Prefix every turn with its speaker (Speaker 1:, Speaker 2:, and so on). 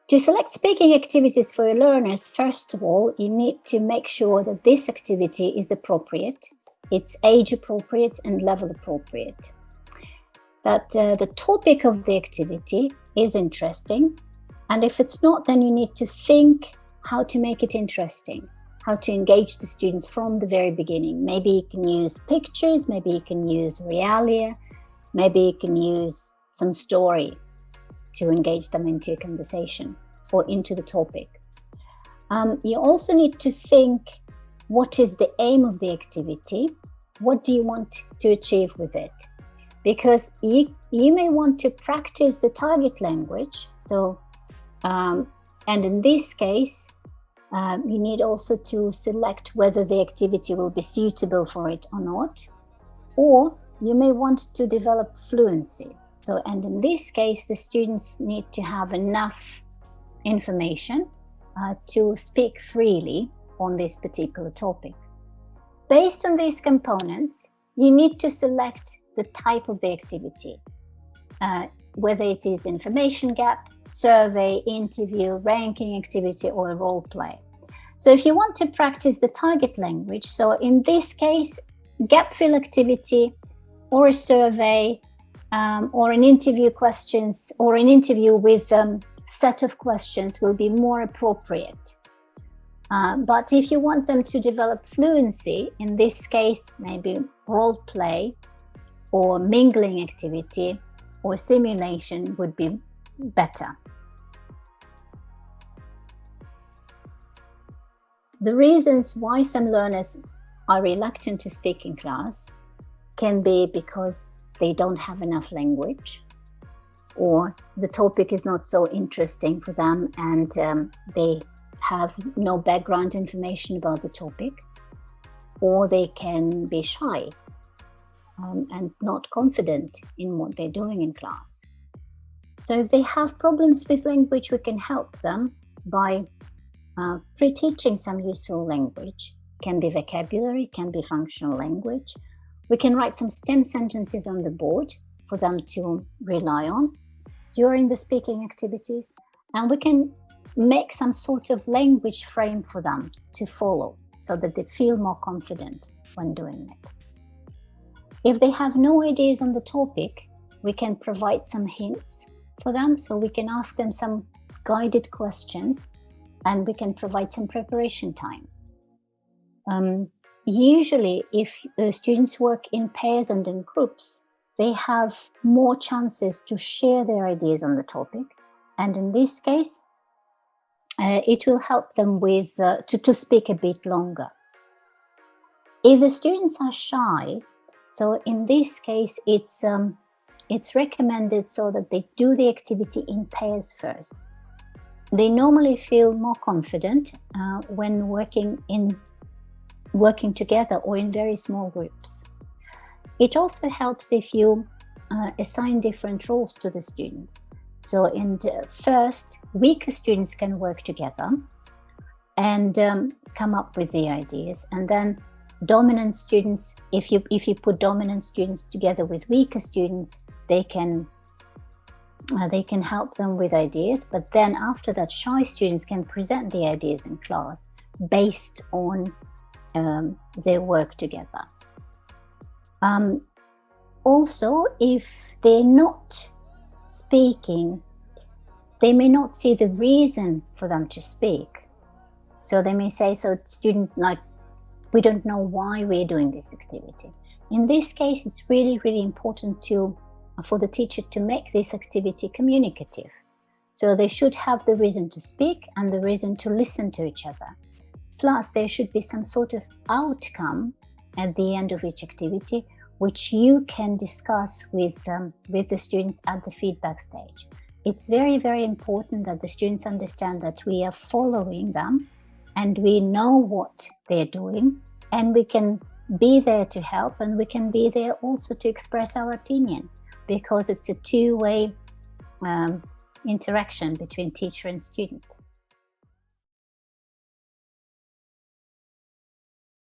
Speaker 1: To select speaking activities for your learners, first of all, you need to make sure that this activity is appropriate, it's age appropriate and level appropriate. That the topic of the activity is interesting, and if it's not, then you need to think how to make it interesting, how to engage the students from the very beginning. Maybe you can use pictures, maybe you can use realia, maybe you can use some story to engage them into a conversation or into the topic. You also need to think, what is the aim of the activity? What do you want to achieve with it? Because you may want to practice the target language. So, and in this case, you need also to select whether the activity will be suitable for it or not. Or you may want to develop fluency. So, and in this case, the students need to have enough information to speak freely on this particular topic. Based on these components, you need to select the type of the activity, whether it is information gap, survey, interview, ranking activity, or a role play. So if you want to practice the target language, so in this case, gap fill activity or a survey or an interview questions or an interview with set of questions will be more appropriate. But if you want them to develop fluency, in this case, maybe role play or mingling activity or simulation would be better. The reasons why some learners are reluctant to speak in class can be because they don't have enough language, or the topic is not so interesting for them and they have no background information about the topic, or they can be shy and not confident in what they're doing in class. So if they have problems with language, we can help them by pre-teaching some useful language. Can be vocabulary, can be functional language. We can write some STEM sentences on the board for them to rely on during the speaking activities, and we can make some sort of language frame for them to follow so that they feel more confident when doing it. If they have no ideas on the topic, we can provide some hints for them, so we can ask them some guided questions and we can provide some preparation time. Usually, if students work in pairs and in groups, they have more chances to share their ideas on the topic. And in this case, it will help them with to speak a bit longer. If the students are shy, so in this case, it's recommended so that they do the activity in pairs first. They normally feel more confident when working together or in very small groups. It also helps if you assign different roles to the students. So in the first, weaker students can work together and come up with the ideas. And then dominant students, if you put dominant students together with weaker students, they can help them with ideas. But then after that, shy students can present the ideas in class based on their work together. Also, if they're not speaking, they may not see the reason for them to speak. So they may say, so student, like, we don't know why we're doing this activity. In this case, it's really, really important for the teacher to make this activity communicative. So they should have the reason to speak and the reason to listen to each other. Plus, there should be some sort of outcome at the end of each activity, which you can discuss with the students at the feedback stage. It's very, very important that the students understand that we are following them and we know what they're doing, and we can be there to help, and we can be there also to express our opinion, because it's a two-way interaction between teacher and student.